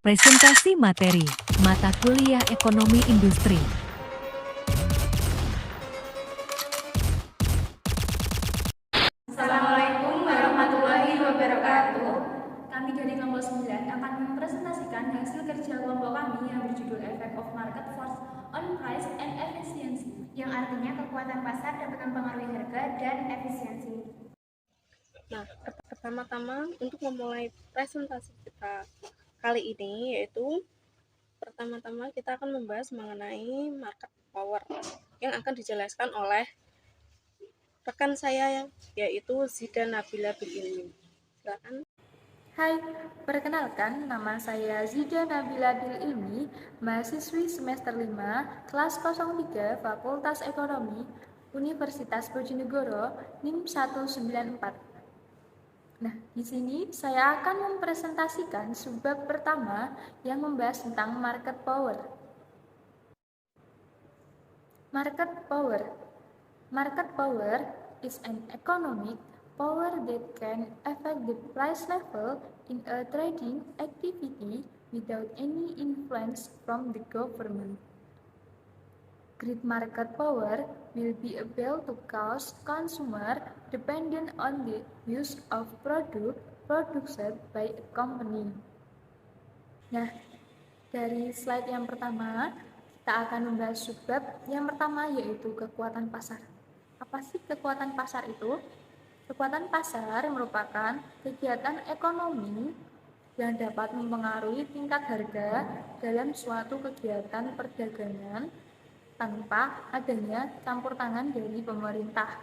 Presentasi materi, mata kuliah Ekonomi Industri. Assalamualaikum warahmatullahi wabarakatuh. Kami dari kelompok 9 akan mempresentasikan hasil kerja kelompok kami yang berjudul Effect of Market Force on Price and Efficiency, yang artinya kekuatan pasar dapat mempengaruhi harga dan efisiensi. Nah, pertama-tama untuk memulai presentasi kita kali ini, yaitu pertama-tama kita akan membahas mengenai market power yang akan dijelaskan oleh rekan saya, yaitu Zida Nabila Bililmi. Silakan. Hai, perkenalkan nama saya Zida Nabila Bililmi, mahasiswi semester 5, kelas 03, Fakultas Ekonomi, Universitas Bojonegoro, NIM 194. Nah, di sini saya akan mempresentasikan subbab pertama yang membahas tentang market power. Market power. Market power is an economic power that can affect the price level in a trading activity without any influence from the government. Great market power will be able to cause consumer dependent on the use of product produced by a company. Nah, dari slide yang pertama, kita akan membahas subbab yang pertama, yaitu kekuatan pasar. Apa sih kekuatan pasar itu? Kekuatan pasar merupakan kegiatan ekonomi yang dapat mempengaruhi tingkat harga dalam suatu kegiatan perdagangan tanpa adanya campur tangan dari pemerintah.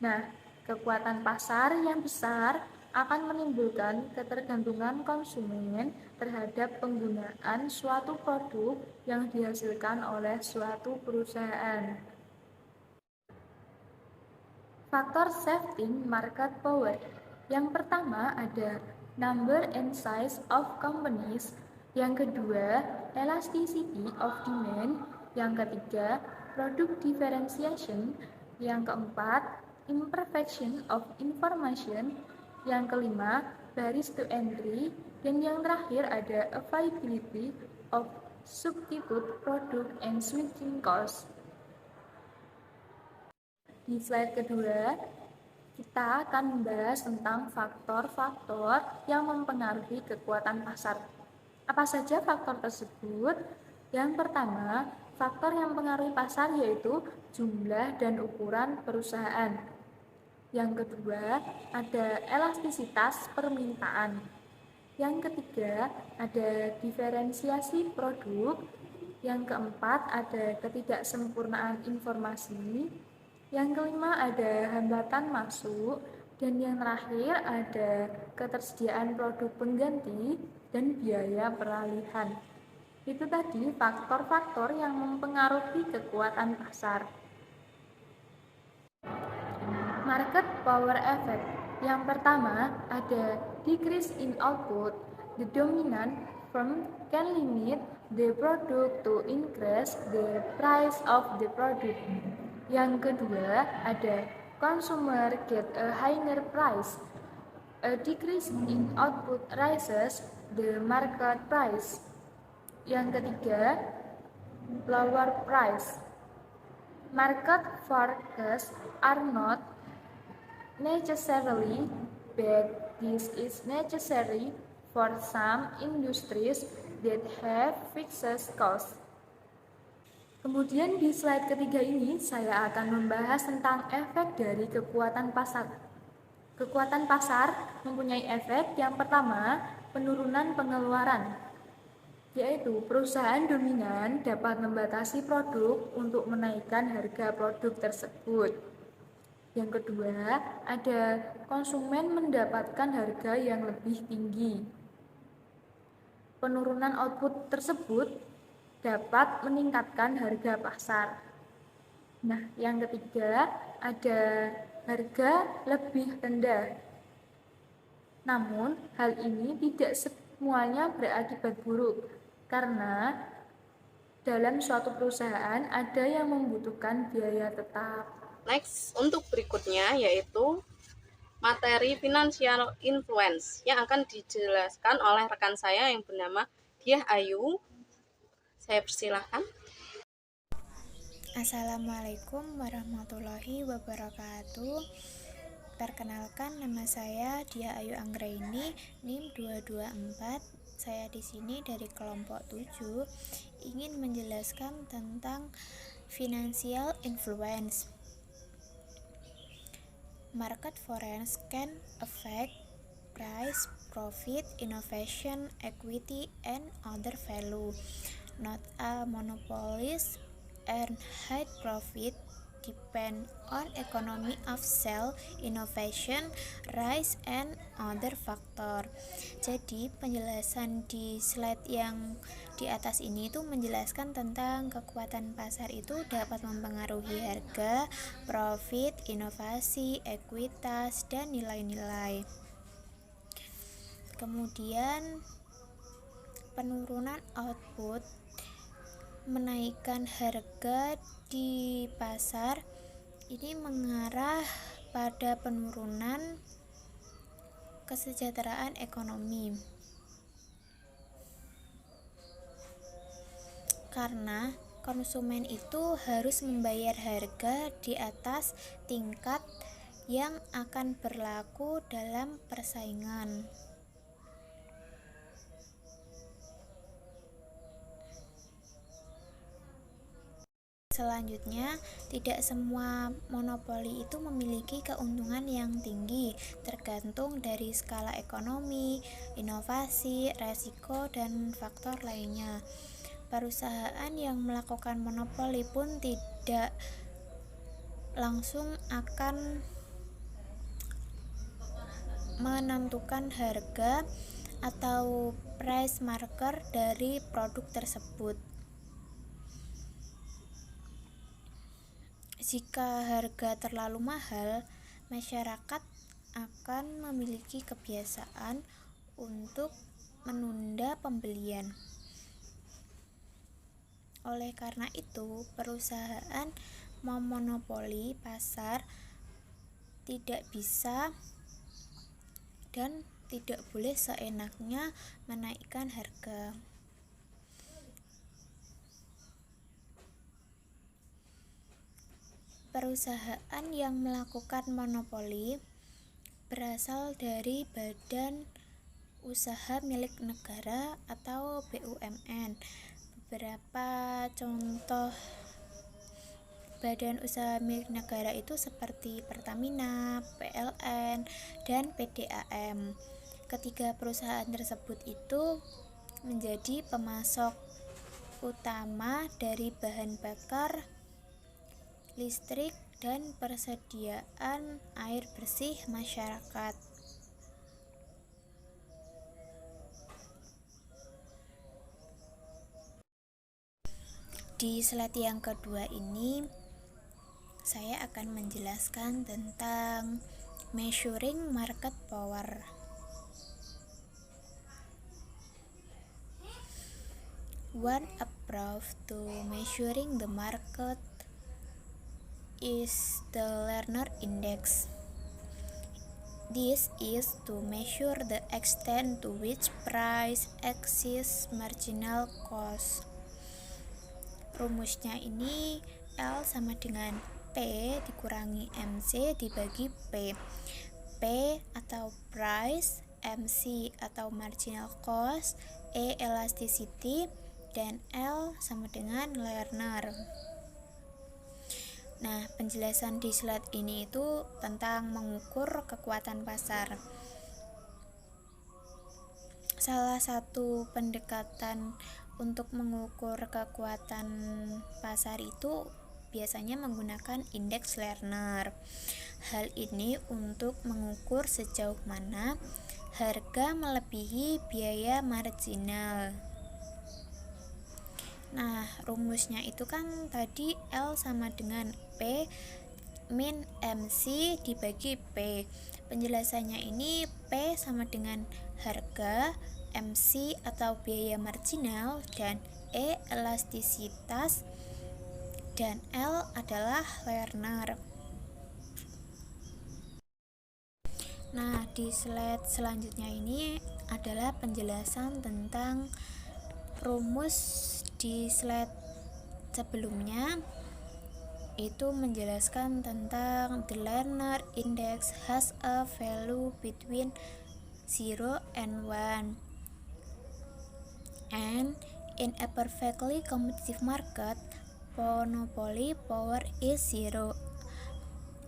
Nah, kekuatan pasar yang besar akan menimbulkan ketergantungan konsumen terhadap penggunaan suatu produk yang dihasilkan oleh suatu perusahaan. Faktor shifting market power. Yang pertama ada number and size of companies. Yang kedua, elasticity of demand. Yang ketiga, product differentiation. Yang keempat, imperfection of information. Yang kelima, barriers to entry. Dan yang terakhir ada availability of substitute product and switching cost. Di slide kedua, kita akan membahas tentang faktor-faktor yang mempengaruhi kekuatan pasar. Apa saja faktor tersebut? Yang pertama, faktor yang mempengaruhi pasar yaitu jumlah dan ukuran perusahaan. Yang kedua, ada elastisitas permintaan. Yang ketiga, ada diferensiasi produk. Yang keempat, ada ketidaksempurnaan informasi. Yang kelima, ada hambatan masuk. Dan yang terakhir, ada ketersediaan produk pengganti dan biaya peralihan. Itu tadi faktor-faktor yang mempengaruhi kekuatan pasar. Market power effect. Yang pertama, ada decrease in output. The dominant firm can limit the product to increase the price of the product. Yang kedua, ada consumer get a higher price. A decrease in output raises the market price. Yang ketiga, lower price. Market forecasts are not necessarily bad. This is necessary for some industries that have fixed costs. Kemudian di slide ketiga ini saya akan membahas tentang efek dari kekuatan pasar. Kekuatan pasar mempunyai efek yang pertama, penurunan pengeluaran, yaitu perusahaan dominan dapat membatasi produk untuk menaikkan harga produk tersebut. Yang kedua, ada konsumen mendapatkan harga yang lebih tinggi. Penurunan output tersebut dapat meningkatkan harga pasar. Nah, yang ketiga, ada harga lebih rendah. Namun, hal ini tidak semuanya berakibat buruk, karena dalam suatu perusahaan ada yang membutuhkan biaya tetap. Next, untuk berikutnya yaitu materi financial influence yang akan dijelaskan oleh rekan saya yang bernama Diah Ayu. Saya persilahkan. Assalamualaikum warahmatullahi wabarakatuh. Perkenalkan, nama saya Diah Ayu Anggraini, NIM 224. Saya di sini dari kelompok 7 ingin menjelaskan tentang financial influence. Market forces can affect price, profit, innovation, equity, and other value. Not all monopolies earn high profit, depend on economy of scale, innovation, rise, and other factor. Jadi penjelasan di slide yang di atas ini itu menjelaskan tentang kekuatan pasar itu dapat mempengaruhi harga, profit, inovasi, ekuitas, dan nilai-nilai. Kemudian penurunan output menaikkan harga di pasar ini mengarah pada penurunan kesejahteraan ekonomi. Karena konsumen itu harus membayar harga di atas tingkat yang akan berlaku dalam persaingan. Selanjutnya, tidak semua monopoli itu memiliki keuntungan yang tinggi, tergantung dari skala ekonomi, inovasi, resiko, dan faktor lainnya. Perusahaan yang melakukan monopoli pun tidak langsung akan menentukan harga atau price marker dari produk tersebut. Jika harga terlalu mahal, masyarakat akan memiliki kebiasaan untuk menunda pembelian. Oleh karena itu, perusahaan memonopoli pasar tidak bisa dan tidak boleh seenaknya menaikkan harga. Perusahaan yang melakukan monopoli berasal dari badan usaha milik negara atau BUMN. Beberapa contoh badan usaha milik negara itu seperti Pertamina, PLN, dan PDAM. Ketiga perusahaan tersebut itu menjadi pemasok utama dari bahan bakar, listrik, dan persediaan air bersih masyarakat. Di slide yang kedua ini, saya akan menjelaskan tentang measuring market power. One approach to measuring the market is the Lerner Index. This is to measure the extent to which price exceeds marginal cost. Rumusnya ini L sama dengan P dikurangi MC dibagi P. P atau price, MC atau marginal cost, E elasticity, dan L sama dengan Lerner. Nah, penjelasan di slide ini itu tentang mengukur kekuatan pasar. Salah satu pendekatan untuk mengukur kekuatan pasar itu biasanya menggunakan indeks Lerner. Hal ini untuk mengukur sejauh mana harga melebihi biaya marginal. Nah, rumusnya itu kan tadi L sama dengan P min MC dibagi P. Penjelasannya ini P sama dengan harga, MC atau biaya marginal, dan E elastisitas, dan L adalah Lerner. Nah, di slide selanjutnya ini adalah penjelasan tentang rumus. Di slide sebelumnya itu menjelaskan tentang the learner index has a value between 0 and 1, and in a perfectly competitive market, monopoly power is 0.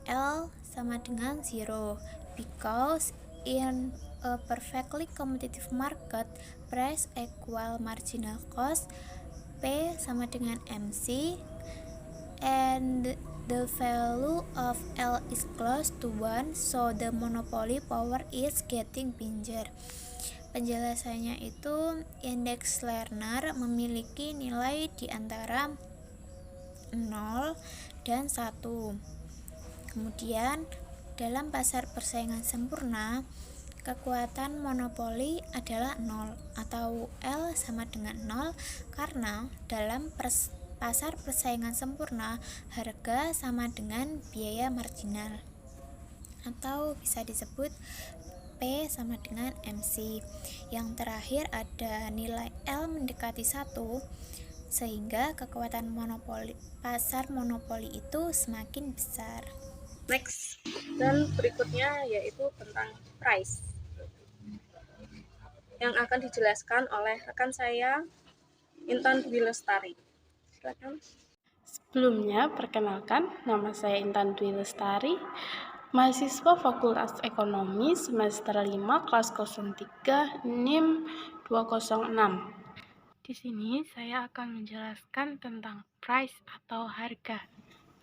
L sama dengan 0 because in a perfectly competitive market, price equal marginal cost, P sama dengan MC, and the value of L is close to 1, so the monopoly power is getting bigger. Penjelasannya itu indeks Lerner memiliki nilai di antara 0 dan 1. Kemudian dalam pasar persaingan sempurna, kekuatan monopoli adalah 0 atau L sama dengan 0 karena dalam pasar persaingan sempurna harga sama dengan biaya marginal, atau bisa disebut P sama dengan MC. Yang terakhir ada nilai L mendekati 1 sehingga kekuatan pasar monopoli itu semakin besar. Next, dan berikutnya yaitu tentang price yang akan dijelaskan oleh rekan saya Intan Dwi Lestari. Silakan. Sebelumnya, perkenalkan, nama saya Intan Dwi Lestari, mahasiswa Fakultas Ekonomi semester 5 kelas 03 NIM 206. Di sini saya akan menjelaskan tentang price atau harga.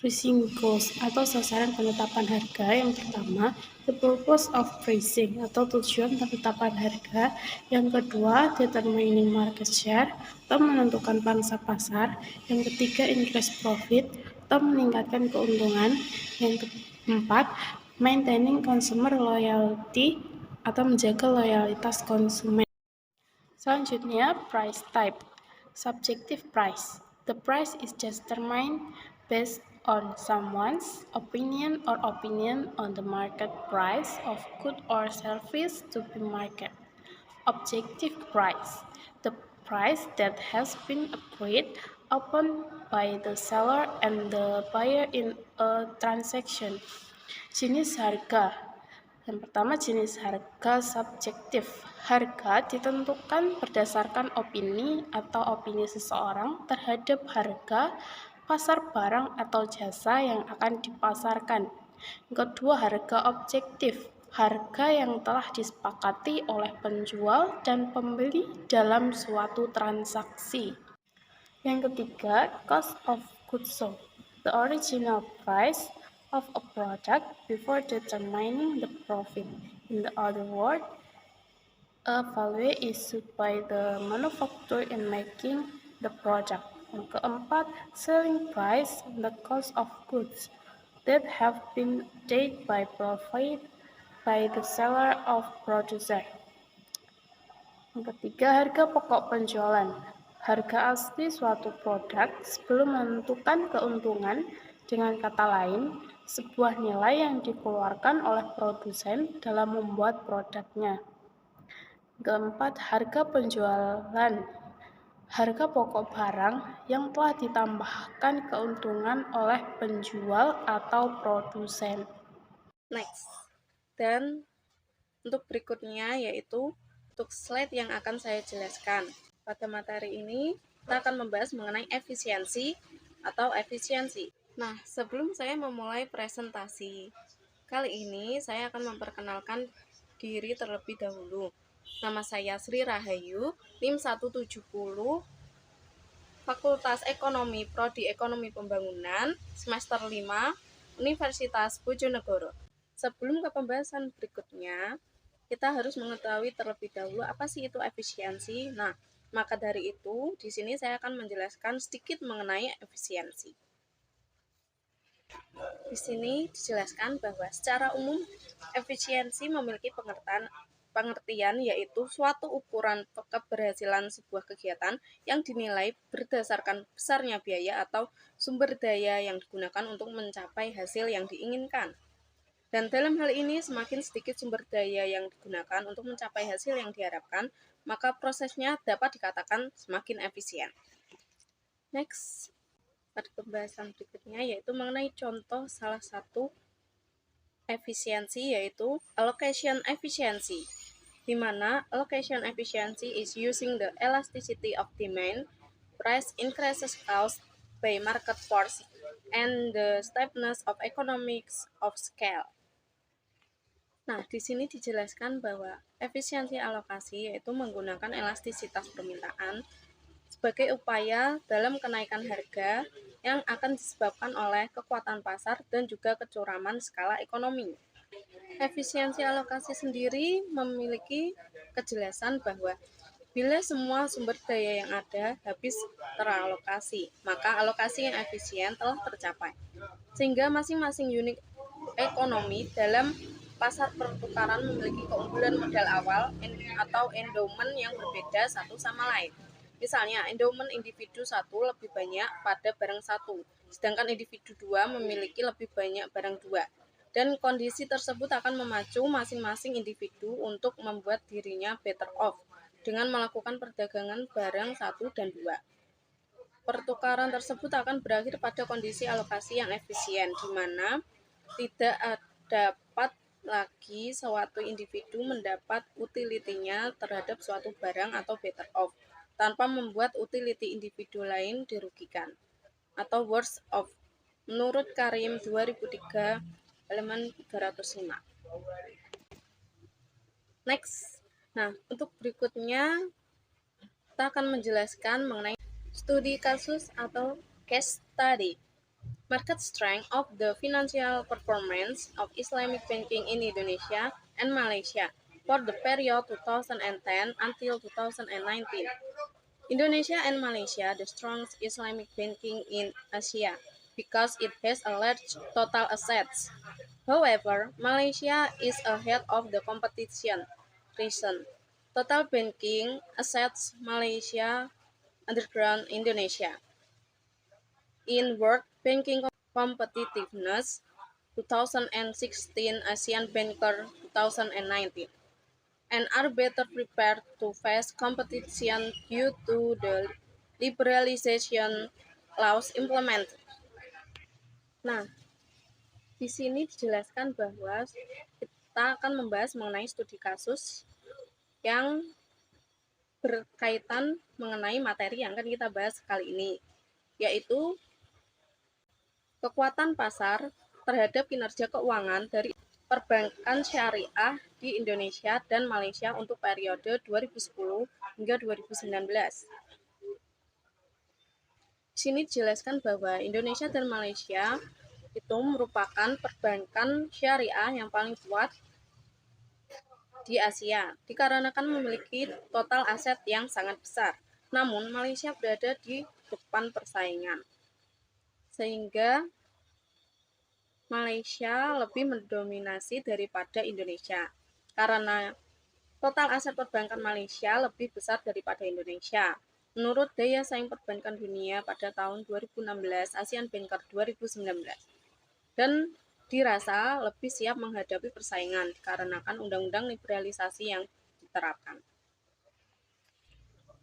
Pricing goals atau sasaran penetapan harga. Yang pertama, the purpose of pricing atau tujuan penetapan harga. Yang kedua, determining market share atau menentukan pangsa pasar. Yang ketiga, increase profit atau meningkatkan keuntungan. Yang keempat, maintaining consumer loyalty atau menjaga loyalitas konsumen. Selanjutnya, price type. Subjective price. The price is determined based on someone's opinion on the market price of good or service to be market. Objective price. The price that has been agreed upon by the seller and the buyer in a transaction. Jenis harga. Yang pertama, jenis harga subjektif. Harga ditentukan berdasarkan opini atau opini seseorang terhadap harga pasar barang atau jasa yang akan dipasarkan. Yang kedua, harga objektif. Harga yang telah disepakati oleh penjual dan pembeli dalam suatu transaksi. Yang ketiga, cost of goods sold. The original price of a product before determining the profit. In the other words, a value issued by the manufacturer in making the product. Yang keempat, selling price, the cost of goods that have been paid by profit by the seller of producer. Yang ketiga, harga pokok penjualan. Harga asli suatu produk sebelum menentukan keuntungan, dengan kata lain, sebuah nilai yang dikeluarkan oleh produsen dalam membuat produknya. Keempat, harga penjualan. Harga pokok barang yang telah ditambahkan keuntungan oleh penjual atau produsen. Next, dan untuk berikutnya yaitu untuk slide yang akan saya jelaskan. Pada materi ini kita akan membahas mengenai efisiensi atau efisiensi. Nah, sebelum saya memulai presentasi kali ini, saya akan memperkenalkan diri terlebih dahulu. Nama saya Sri Rahayu, NIM 170, Fakultas Ekonomi Prodi Ekonomi Pembangunan, semester 5, Universitas Bojonegoro. Sebelum ke pembahasan berikutnya, kita harus mengetahui terlebih dahulu apa sih itu efisiensi. Nah, maka dari itu, di sini saya akan menjelaskan sedikit mengenai efisiensi. Di sini dijelaskan bahwa secara umum efisiensi memiliki pengertian yaitu suatu ukuran keberhasilan sebuah kegiatan yang dinilai berdasarkan besarnya biaya atau sumber daya yang digunakan untuk mencapai hasil yang diinginkan. Dan dalam hal ini semakin sedikit sumber daya yang digunakan untuk mencapai hasil yang diharapkan, maka prosesnya dapat dikatakan semakin efisien. Next, pada pembahasan berikutnya yaitu mengenai contoh salah satu efisiensi yaitu allocation efficiency, di mana allocation efficiency is using the elasticity of demand, price increases caused by market force, and the steepness of economics of scale. Nah, di sini dijelaskan bahwa efisiensi alokasi yaitu menggunakan elastisitas permintaan sebagai upaya dalam kenaikan harga yang akan disebabkan oleh kekuatan pasar dan juga kecuraman skala ekonomi. Efisiensi alokasi sendiri memiliki kejelasan bahwa bila semua sumber daya yang ada habis teralokasi, maka alokasi yang efisien telah tercapai. Sehingga masing-masing unit ekonomi dalam pasar pertukaran memiliki keunggulan modal awal atau endowment yang berbeda satu sama lain. Misalnya, endowment individu 1 lebih banyak pada barang 1, sedangkan individu 2 memiliki lebih banyak barang 2. Dan kondisi tersebut akan memacu masing-masing individu untuk membuat dirinya better off dengan melakukan perdagangan barang 1 dan 2. Pertukaran tersebut akan berakhir pada kondisi alokasi yang efisien, di mana tidak dapat lagi suatu individu mendapat utility-nya terhadap suatu barang atau better off tanpa membuat utility individu lain dirugikan atau worse off menurut Karim 2003 halaman 305. Next. Nah, untuk berikutnya kita akan menjelaskan mengenai studi kasus atau case study. Market strength of the financial performance of Islamic banking in Indonesia and Malaysia for the period 2010 until 2019. Indonesia and Malaysia the strongest Islamic banking in Asia because it has a large total assets. However, Malaysia is ahead of the competition. Reason: total banking assets Malaysia underground Indonesia. In World Banking Competitiveness 2016 ASEAN Banker 2019, and are better prepared to face competition due to the liberalization laws implemented. Nah, di sini dijelaskan bahwa kita akan membahas mengenai studi kasus yang berkaitan mengenai materi yang akan kita bahas kali ini, yaitu kekuatan pasar terhadap kinerja keuangan dari perbankan syariah di Indonesia dan Malaysia untuk periode 2010 hingga 2019. Di sini dijelaskan bahwa Indonesia dan Malaysia itu merupakan perbankan syariah yang paling kuat di Asia, dikarenakan memiliki total aset yang sangat besar. Namun, Malaysia berada di depan persaingan, sehingga Malaysia lebih mendominasi daripada Indonesia. Karena total aset perbankan Malaysia lebih besar daripada Indonesia. Menurut daya saing perbankan dunia pada tahun 2016 ASEAN Banker 2019. Dan dirasa lebih siap menghadapi persaingan dikarenakan undang-undang liberalisasi yang diterapkan.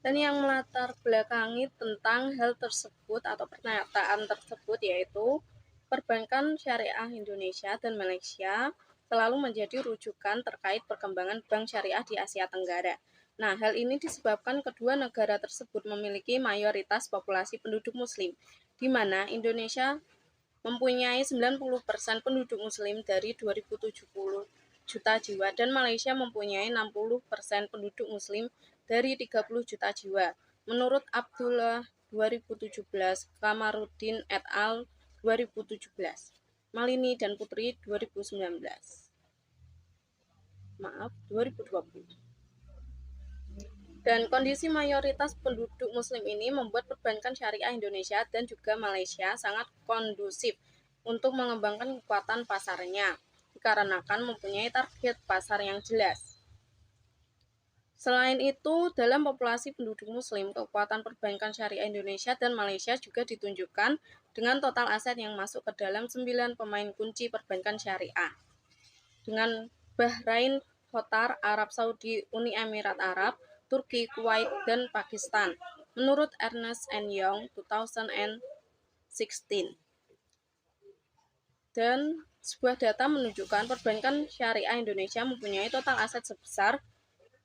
Dan yang melatar belakangi tentang hal tersebut atau pernyataan tersebut yaitu perbankan syariah Indonesia dan Malaysia selalu menjadi rujukan terkait perkembangan bank syariah di Asia Tenggara. Nah, hal ini disebabkan kedua negara tersebut memiliki mayoritas populasi penduduk muslim, di mana Indonesia mempunyai 90% penduduk muslim dari 2070 juta jiwa dan Malaysia mempunyai 60% penduduk muslim dari 30 juta jiwa. Menurut Abdullah 2017, Kamarudin et al. 2017, Malini dan Putri 2019. 2020. Dan kondisi mayoritas penduduk muslim ini membuat perbankan syariah Indonesia dan juga Malaysia sangat kondusif untuk mengembangkan kekuatan pasarnya, dikarenakan mempunyai target pasar yang jelas. Selain itu, dalam populasi penduduk muslim, kekuatan perbankan syariah Indonesia dan Malaysia juga ditunjukkan dengan total aset yang masuk ke dalam 9 pemain kunci perbankan syariah. dengan Bahrain, Qatar, Arab Saudi, Uni Emirat Arab, Turki, Kuwait, dan Pakistan. Menurut Ernst & Young 2016. Dan sebuah data menunjukkan perbankan syariah Indonesia mempunyai total aset sebesar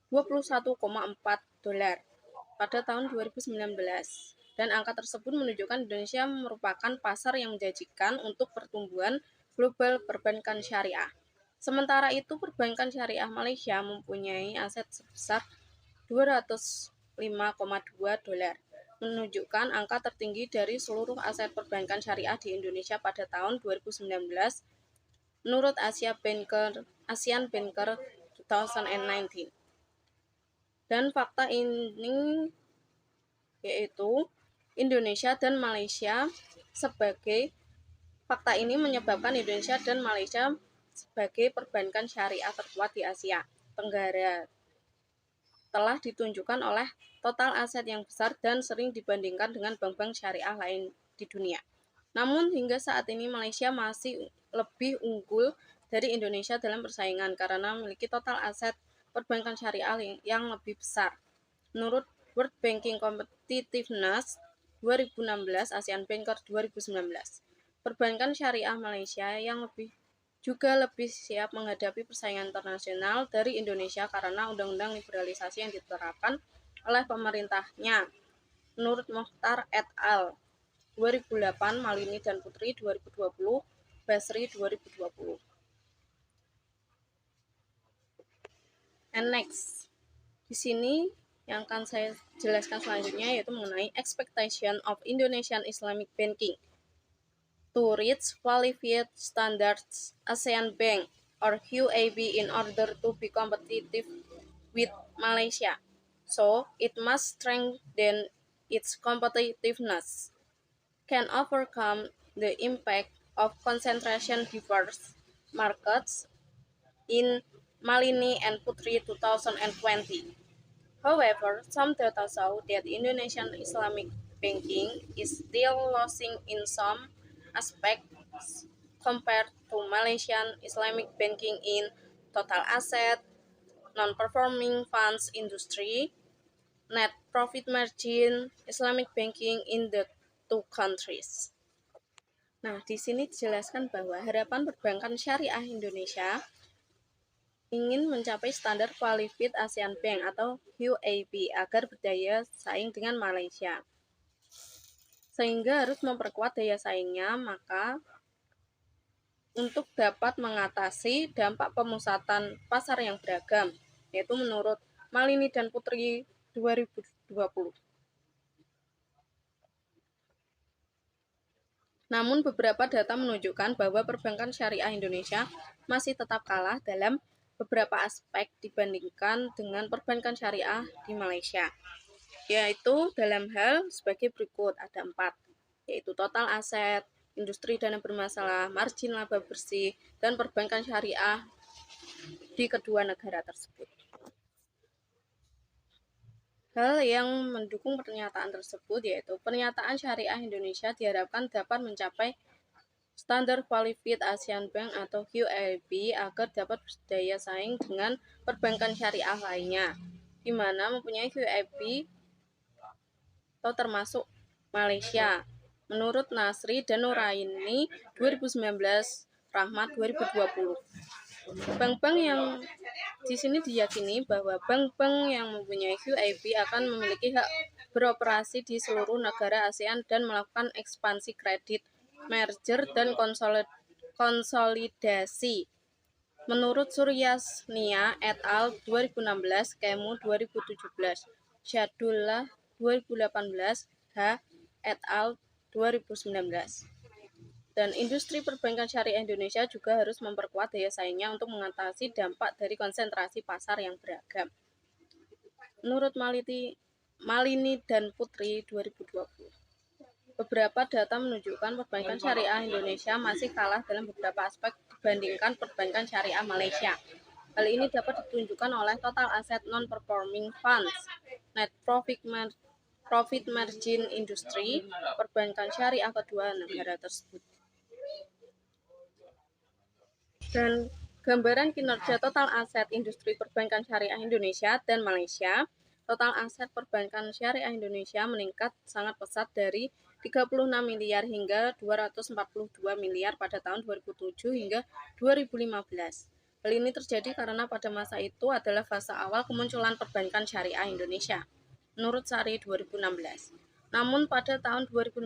21,4 dolar pada tahun 2019. Dan angka tersebut menunjukkan Indonesia merupakan pasar yang menjanjikan untuk pertumbuhan global perbankan syariah. Sementara itu, perbankan syariah Malaysia mempunyai aset sebesar 205,2 dolar, menunjukkan angka tertinggi dari seluruh aset perbankan syariah di Indonesia pada tahun 2019 menurut ASEAN Banker 2019. Dan fakta ini yaitu Indonesia dan Malaysia menyebabkan Indonesia dan Malaysia sebagai perbankan syariah terkuat di Asia Tenggara telah ditunjukkan oleh total aset yang besar dan sering dibandingkan dengan bank-bank syariah lain di dunia. Namun hingga saat ini Malaysia masih lebih unggul dari Indonesia dalam persaingan karena memiliki total aset perbankan syariah yang lebih besar. Menurut World Banking Competitiveness 2016 ASEAN Banker 2019, perbankan syariah Malaysia yang juga lebih siap menghadapi persaingan internasional dari Indonesia karena undang-undang liberalisasi yang diterapkan oleh pemerintahnya. Menurut Mokhtar et al. 2008, Malini dan Putri 2020, Basri 2020. And next, di sini yang akan saya jelaskan selanjutnya yaitu mengenai expectation of Indonesian Islamic Banking to reach qualified standards ASEAN Bank or QAB in order to be competitive with Malaysia. So, it must strengthen its competitiveness, can overcome the impact of concentration diverse markets in Malini and Putri 2020. However, some data show that Indonesian Islamic banking is still losing in some aspects compared to Malaysian Islamic banking in total asset, non-performing funds industry, net profit margin, Islamic banking in the two countries. Nah, di sini dijelaskan bahwa harapan perbankan syariah Indonesia ingin mencapai standar Qualified ASEAN Bank atau QAB agar berdaya saing dengan Malaysia. Sehingga harus memperkuat daya saingnya, maka untuk dapat mengatasi dampak pemusatan pasar yang beragam, yaitu menurut Malini dan Putri 2020. Namun beberapa data menunjukkan bahwa perbankan syariah Indonesia masih tetap kalah dalam beberapa aspek dibandingkan dengan perbankan syariah di Malaysia, yaitu dalam hal sebagai berikut, ada 4, yaitu total aset, industri dana bermasalah, margin laba bersih, dan perbankan syariah di kedua negara tersebut. Hal yang mendukung pernyataan tersebut yaitu pernyataan syariah Indonesia diharapkan dapat mencapai standar Qualified ASEAN Bank atau QAB agar dapat berdaya saing dengan perbankan syariah lainnya, di mana mempunyai QAB atau termasuk Malaysia. Menurut Nasri dan Nuraini 2019, Rahmat 2020. Bank-bank yang di sini diyakini bahwa bank-bank yang mempunyai QAB akan memiliki hak beroperasi di seluruh negara ASEAN dan melakukan ekspansi kredit, merger, dan konsolidasi. Menurut Suryasnia et al. 2016, Kemu 2017, Syadullah 2018, H. et al. 2019. Dan industri perbankan syariah Indonesia juga harus memperkuat daya saingnya untuk mengatasi dampak dari konsentrasi pasar yang beragam. Menurut Malini dan Putri 2020, beberapa data menunjukkan perbankan syariah Indonesia masih kalah dalam beberapa aspek dibandingkan perbankan syariah Malaysia. Hal ini dapat ditunjukkan oleh total aset non-performing funds, net profit margin industri, perbankan syariah kedua negara tersebut. Dan Gambaran kinerja total aset industri perbankan syariah Indonesia dan Malaysia. Total aset perbankan syariah Indonesia meningkat sangat pesat dari 36 miliar hingga 242 miliar pada tahun 2007 hingga 2015. Hal ini terjadi karena pada masa itu adalah fase awal kemunculan perbankan syariah Indonesia, menurut Sari 2016. Namun pada tahun 2015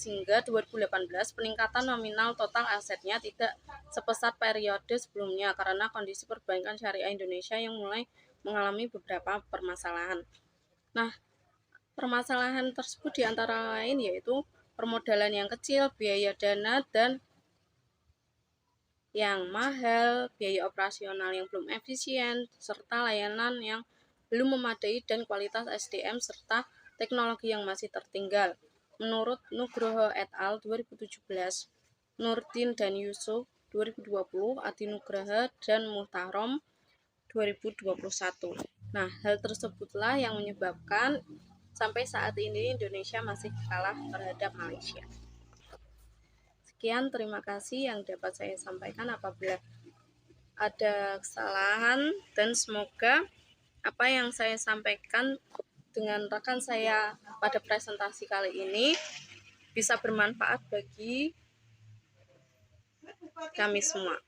hingga 2018 peningkatan nominal total asetnya tidak sepesat periode sebelumnya karena kondisi perbankan syariah Indonesia yang mulai mengalami beberapa permasalahan. Nah, permasalahan tersebut diantara lain yaitu permodalan yang kecil, biaya dana dan yang mahal, biaya operasional yang belum efisien, serta layanan yang belum memadai dan kualitas SDM serta teknologi yang masih tertinggal. Menurut Nugroho et al. 2017, Nurdin dan Yusuf 2020, Adi Nugraha dan Muhtarom 2021. Nah, hal tersebutlah yang menyebabkan sampai saat ini Indonesia masih kalah terhadap Malaysia. Sekian, terima kasih yang dapat saya sampaikan. Apabila ada kesalahan, dan semoga apa yang saya sampaikan dengan rekan saya pada presentasi kali ini bisa bermanfaat bagi kami semua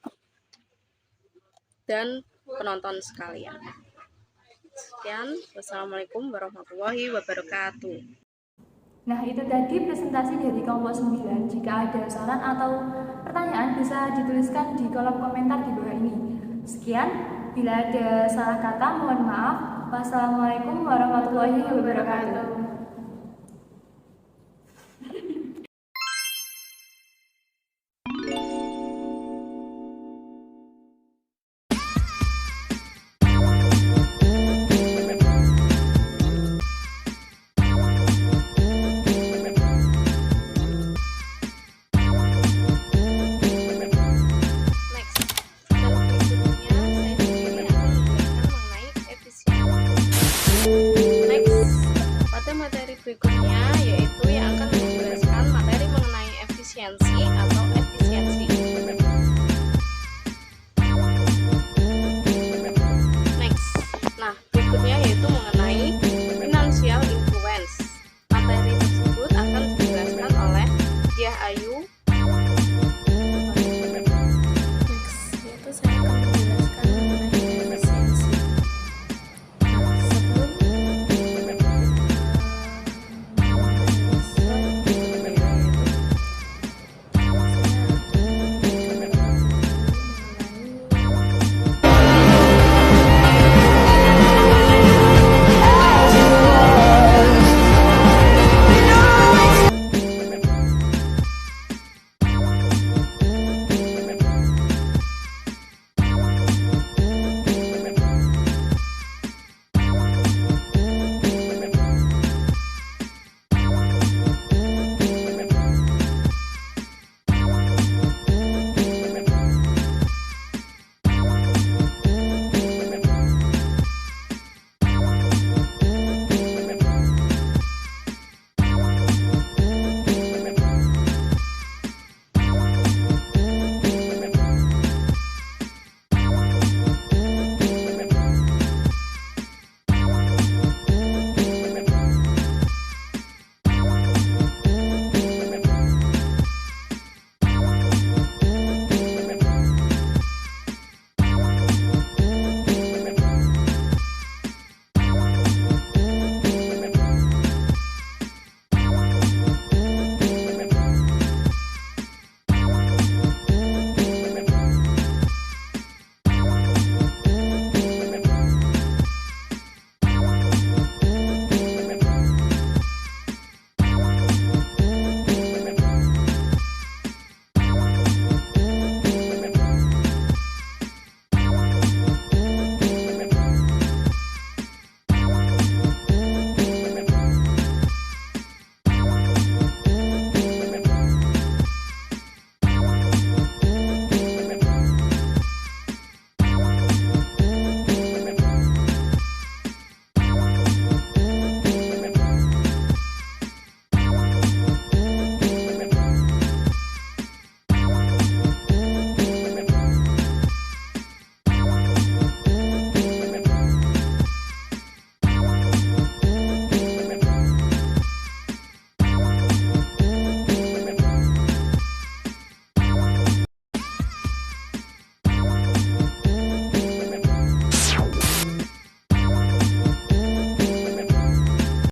dan penonton sekalian. Sekian, wassalamualaikum warahmatullahi wabarakatuh. Nah, itu tadi presentasi dari kelompok 9. Jika ada saran atau pertanyaan bisa dituliskan di kolom komentar di bawah ini. Sekian, bila ada salah kata mohon maaf. Wassalamualaikum warahmatullahi wabarakatuh.